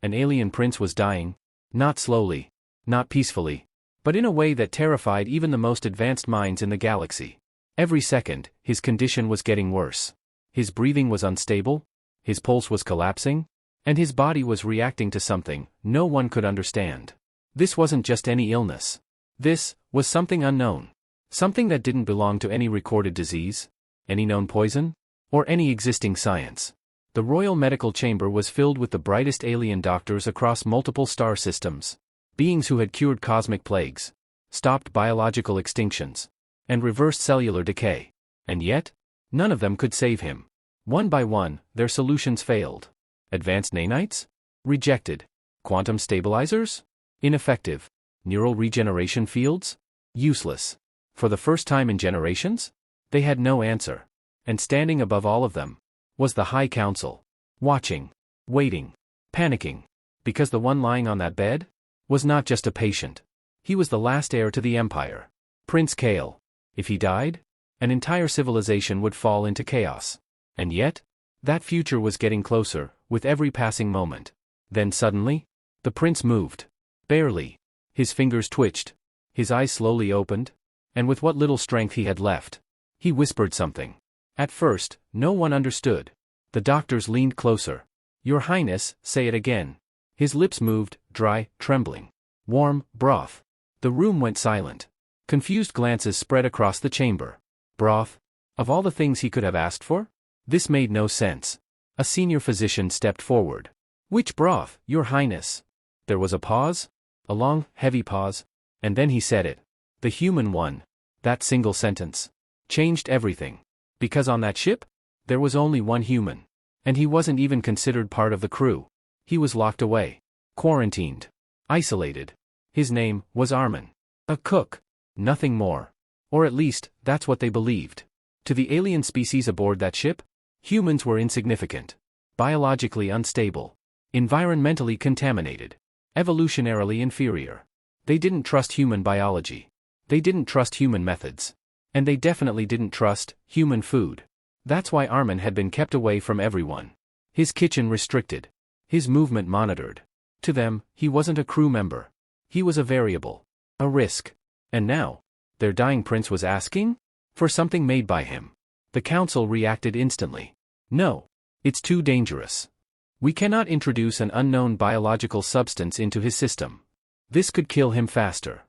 An alien prince was dying. Not slowly. Not peacefully. But in a way that terrified even the most advanced minds in the galaxy. Every second, his condition was getting worse. His breathing was unstable. His pulse was collapsing. And his body was reacting to something no one could understand. This wasn't just any illness. This was something unknown. Something that didn't belong to any recorded disease, any known poison, or any existing science. The Royal Medical Chamber was filled with the brightest alien doctors across multiple star systems. Beings who had cured cosmic plagues, stopped biological extinctions, and reversed cellular decay. And yet, none of them could save him. One by one, their solutions failed. Advanced nanites? Rejected. Quantum stabilizers? Ineffective. Neural regeneration fields? Useless. For the first time in generations, they had no answer. And standing above all of them was the High Council. Watching. Waiting. Panicking. Because the one lying on that bed was not just a patient. He was the last heir to the Empire. Prince Kale. If he died, an entire civilization would fall into chaos. And yet, that future was getting closer, with every passing moment. Then suddenly, the prince moved. Barely. His fingers twitched. His eyes slowly opened. And with what little strength he had left, he whispered something. At first, no one understood. The doctors leaned closer. "Your Highness, say it again." His lips moved, dry, trembling. "Warm broth." The room went silent. Confused glances spread across the chamber. Broth? Of all the things he could have asked for? This made no sense. A senior physician stepped forward. "Which broth, Your Highness?" There was a pause. A long, heavy pause. And then he said it. "The human one." That single sentence changed everything. Because on that ship, there was only one human. And he wasn't even considered part of the crew. He was locked away. Quarantined. Isolated. His name was Armin. A cook. Nothing more. Or at least, that's what they believed. To the alien species aboard that ship, humans were insignificant. Biologically unstable. Environmentally contaminated. Evolutionarily inferior. They didn't trust human biology. They didn't trust human methods. And they definitely didn't trust human food. That's why Armin had been kept away from everyone. His kitchen restricted. His movement monitored. To them, he wasn't a crew member. He was a variable. A risk. And now, their dying prince was asking for something made by him. The council reacted instantly. "No. It's too dangerous. We cannot introduce an unknown biological substance into his system. This could kill him faster."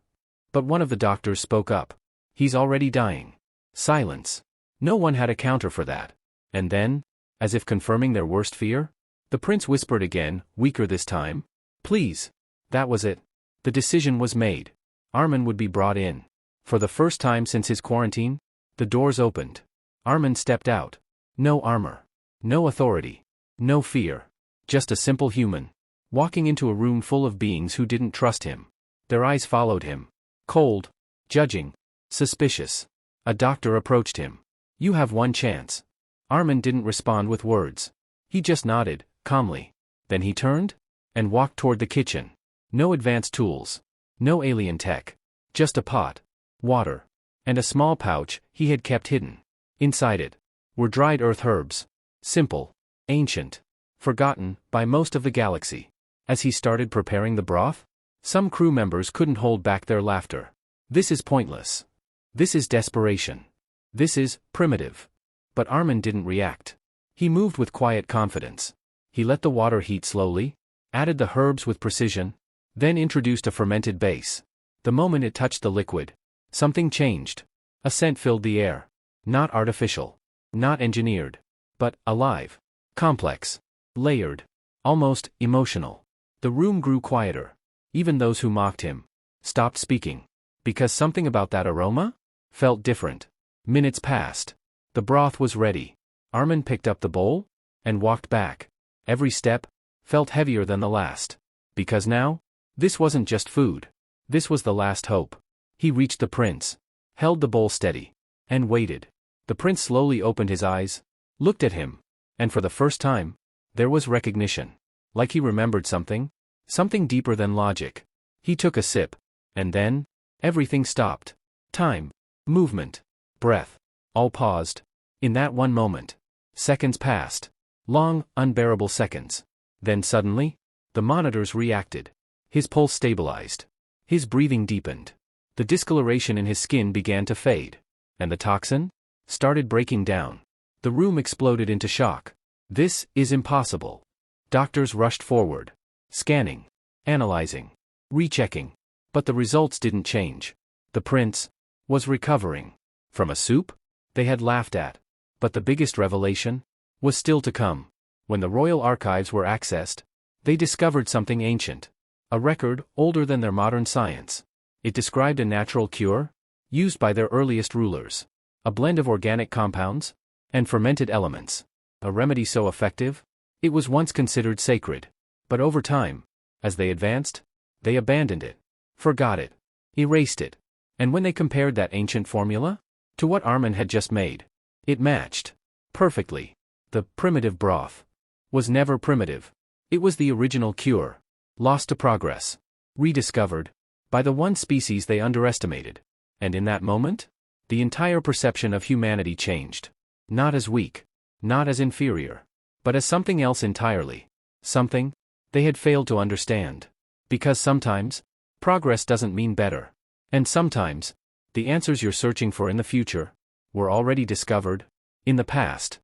But one of the doctors spoke up. "He's already dying." Silence. No one had a counter for that. And then, as if confirming their worst fear, the prince whispered again, weaker this time. "Please." That was it. The decision was made. Armin would be brought in. For the first time since his quarantine, the doors opened. Armin stepped out. No armor. No authority. No fear. Just a simple human. Walking into a room full of beings who didn't trust him. Their eyes followed him. Cold. Judging. Suspicious. A doctor approached him. "You have one chance." Armin didn't respond with words. He just nodded, calmly. Then he turned and walked toward the kitchen. No advanced tools. No alien tech. Just a pot. Water. And a small pouch he had kept hidden. Inside it were dried earth herbs. Simple. Ancient. Forgotten by most of the galaxy. As he started preparing the broth, some crew members couldn't hold back their laughter. "This is pointless. This is desperation. This is primitive." But Armin didn't react. He moved with quiet confidence. He let the water heat slowly, added the herbs with precision, then introduced a fermented base. The moment it touched the liquid, something changed. A scent filled the air. Not artificial. Not engineered. But alive. Complex. Layered. Almost emotional. The room grew quieter. Even those who mocked him stopped speaking. Because something about that aroma felt different. Minutes passed. The broth was ready. Armin picked up the bowl and walked back. Every step felt heavier than the last. Because now, this wasn't just food. This was the last hope. He reached the prince, held the bowl steady, and waited. The prince slowly opened his eyes, looked at him, and for the first time, there was recognition. Like he remembered something. Something deeper than logic. He took a sip. And then, everything stopped. Time. Movement. Breath. All paused. In that one moment. Seconds passed. Long, unbearable seconds. Then suddenly, The monitors reacted. His pulse stabilized. His breathing deepened. The discoloration in his skin began to fade. And the toxin? Started breaking down. The room exploded into shock. This is impossible. Doctors rushed forward. Scanning. Analyzing. Rechecking. But the results didn't change. The prince was recovering. From a soup they had laughed at. But the biggest revelation was still to come. When the royal archives were accessed, they discovered something ancient. A record older than their modern science. It described a natural cure used by their earliest rulers. A blend of organic compounds and fermented elements. A remedy so effective, it was once considered sacred. But over time, as they advanced, they abandoned it, forgot it, erased it. And when they compared that ancient formula to what Armin had just made, it matched perfectly. The primitive broth was never primitive. It was the original cure, lost to progress, rediscovered by the one species they underestimated. And in that moment, the entire perception of humanity changed. Not as weak, not as inferior, but as something else entirely. Something they had failed to understand. Because sometimes, progress doesn't mean better. And sometimes, the answers you're searching for in the future were already discovered in the past.